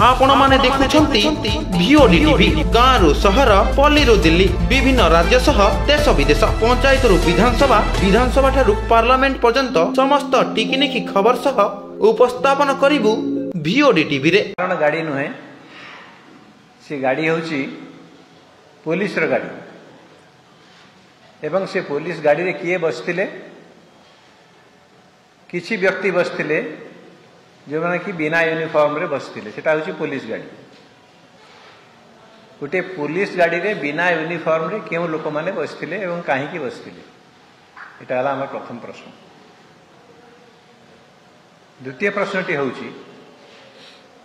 आपण माने देखुछंती भिओडी टीवी गाँ रु सहर पल्ली रु दिल्ली विभिन्न राज्य सह देश विदेश पंचायत रु विधानसभा ठारू पार्लियामेंट पर्यंत समस्त टिकिनिकी खबर सह उपस्थापन करिबु भिओडी टीवी रे। कारण गाड़ी नुहे से गाड़ी होची पुलिस रो गाड़ी एवं से पुलिस गाड़ी रे किए बसथिले किछि व्यक्ति बसथिले जो माने कि बिना यूनिफॉर्म रे बसथिले सेटा होची पुलिस गाड़ी। गोटे पुलिस गाड़ी रे बिना यूनिफॉर्म रे केउ लोक माने बसथिले एवं काहे की बसथिले एटा हला हमर प्रथम प्रश्न। द्वितीय प्रश्नटी होची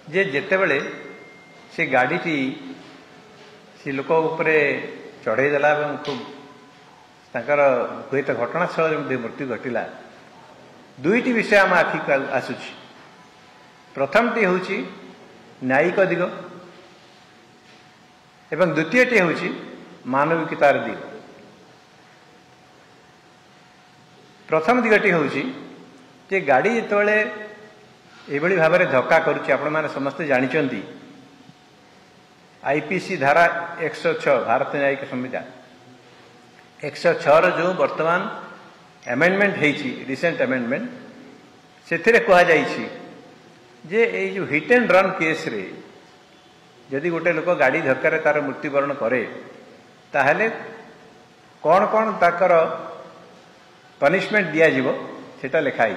जे जेते बेले से गाड़ी टी से लोक ऊपर चढ़ाई देला एवं खूब तांकर हुएत घटनास्थल मध्ये मृत्यु घटिला दुईटी विषय आम आखि आसुची। प्रथमटी होची न्यायिक दिग एवं द्वितीयटी होची मानविकतार दिग। प्रथम दिगटी होची जे गाड़ी जेतेबेले एभली भाव में धक्का करुच्ची आपण माने समस्ते जानिचंती आईपीसी धारा 106 भारत न्यायिक संहिता 106 रो जो वर्तमान अमेंडमेंट हेची रिसेंट अमेंडमेंट सेथिरे कहा जाईची जे ए जो हिट एंड रन केस रे यदि गोटे लोक गाड़ी धक्का रे तार मृत्युवरण करे ताहले कौन कौन ताकर पनिशमेंट दिया जीवो सेटा लिखाई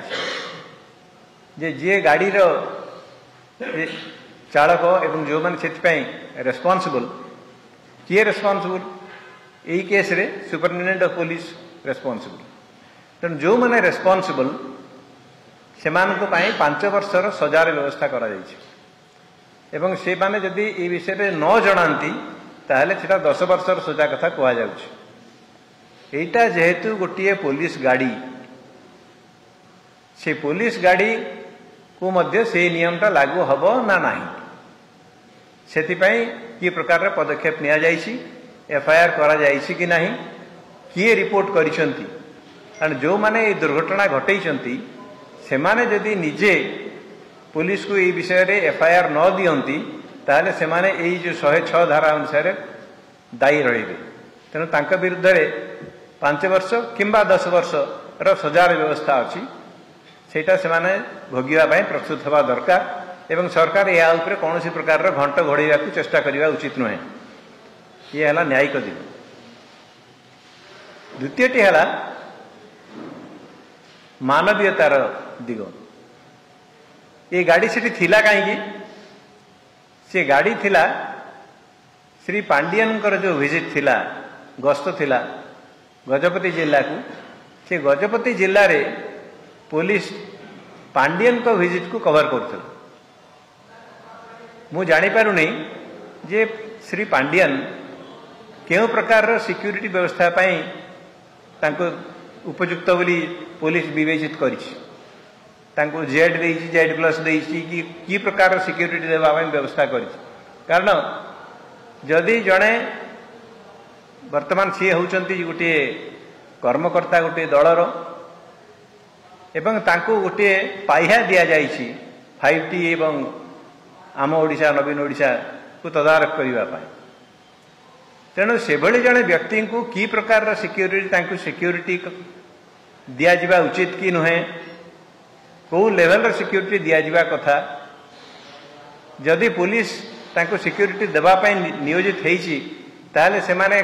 जे जे गाड़ी रो चालक एवं जो माने सेति रेस्पॉन्सिबल किए रेस्पॉन्सिबल यही केस रे सुपरिटेंडेंट ऑफ पुलिस रेस्पॉन्सिबल तेणु जो माने रेस्पॉन्सिबल से 5 वर्षर सजार व्यवस्था करा एवं से माने जदि ये विषय में न जनाती ताहले सेटा 10 वर्षर सजा कथा कहा जाउछि। एटा जेहेतु गोटे पुलिस गाड़ी से पुलिस गाड़ी को मध्य से नियमटा लागू हबो ना नाही सेतिपई कि प्रकार पदक्षेप निया जाइछि एफआईआर करा जाइछि कि नाही किए रिपोर्ट करिसंती कारण जो माने ये दुर्घटना घटैचंती से माने यदि निजे पुलिस को ये विषय रे एफआईआर न दियंती ताहले से माने ये जो 106 धारा अनुसार दायी रहिबे तेणु तांका विरुद्ध रे 5 वर्ष किंबा 10 वर्ष रो सजार व्यवस्था अछि सेटा से माने भोगिबा पई प्रस्तुत हवा दरकार एवं सरकार या ऊपर कौन प्रकार घंट घोड़ेवा को चेष्टा करने उचित नुहे। ये है न्यायिक दिग। द्वितीयटी है मानवीयतार दिग। ये गाड़ी से थिला कहीं से गाड़ी थिला श्री पांडियन जो विजिट थिला गस्त थिला गजपति जिला को से गजपति जिले रे पुलिस पांडियन को विजिट को कवर करथिला। मु जानी पारुनी जे श्री पांडियन केउ प्रकार सिक्यूरिटी व्यवस्था पई तांको उपयुक्त बोली पुलिस विवेचित करिछि तांको जेड देइछि जेड प्लस देइछि कि प्रकार सिक्यूरिटी देबा पई व्यवस्था करिछि कारण जदि जणे वर्तमान सी होउचंती गोटे कर्मकर्ता गोटे दलर एवं तांको गोटे पाइहा दिया जाइछि 5T एवं आम ओडिशा नवीन ओडिशा को तदारख करने तेणु से भली जड़े व्यक्ति को की प्रकार सिक्यूरिटी दिया जिबा उचित कि नुहे कौ लेवल सिक्यूरिटी दिया जिबा कथा जदि पुलिस तांको सिक्यूरिटी देवाई नियोजित होइछि ताहले से माने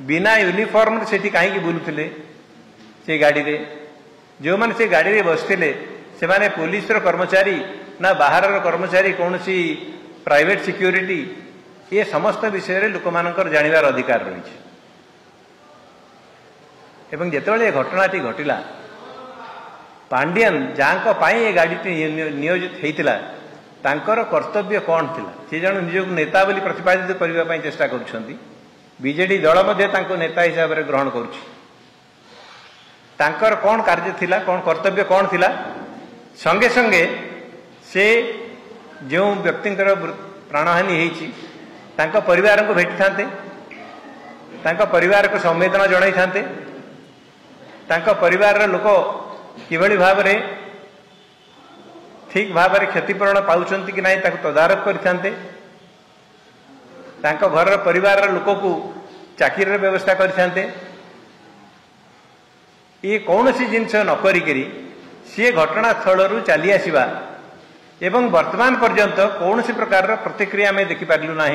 बिना यूनिफॉर्म सेठी कहीं बुलुथिले से गाड़ी रे जो माने से गाड़ी रे बसथिले से माने पुलिस रो कर्मचारी ना बाहर कर्मचारी कौन सी प्राइवेट सिक्यूरिटी ये समस्त विषय रे लोक मानकर जानिबार अधिकार रही एवं जेतेबेले घटनाटी घटिला पांडियन जांको पाई ये गाड़ी नियोजित होइतिला तांकर कर्तव्य कौन थिला से जण निजक नेता बोली प्रतिपादित करबा पई चेष्टा करूछंती बीजेडी दल मध्ये तांको नेता हिसाब रे ग्रहण करूछि तांकर कौन कार्य थिला कौन कर्तव्य कौन थिला संगे संगे से जो व्यक्ति प्राणहानि होती परिवार को भेटी था परिवार को संवेदना जन था परिवार लोक किभली भाव ठीक भाव में क्षतिपूरण पाउछंती कि नहीं ताकू तदारख करते घर परिवार लोक को चाकरी व्यवस्था करते ये कौन सी जिनस नक सी घटनास्थल चली आसवा एवं वर्तमान पर्यंत कौन सी प्रकार प्रतिक्रिया में देखिपारू ना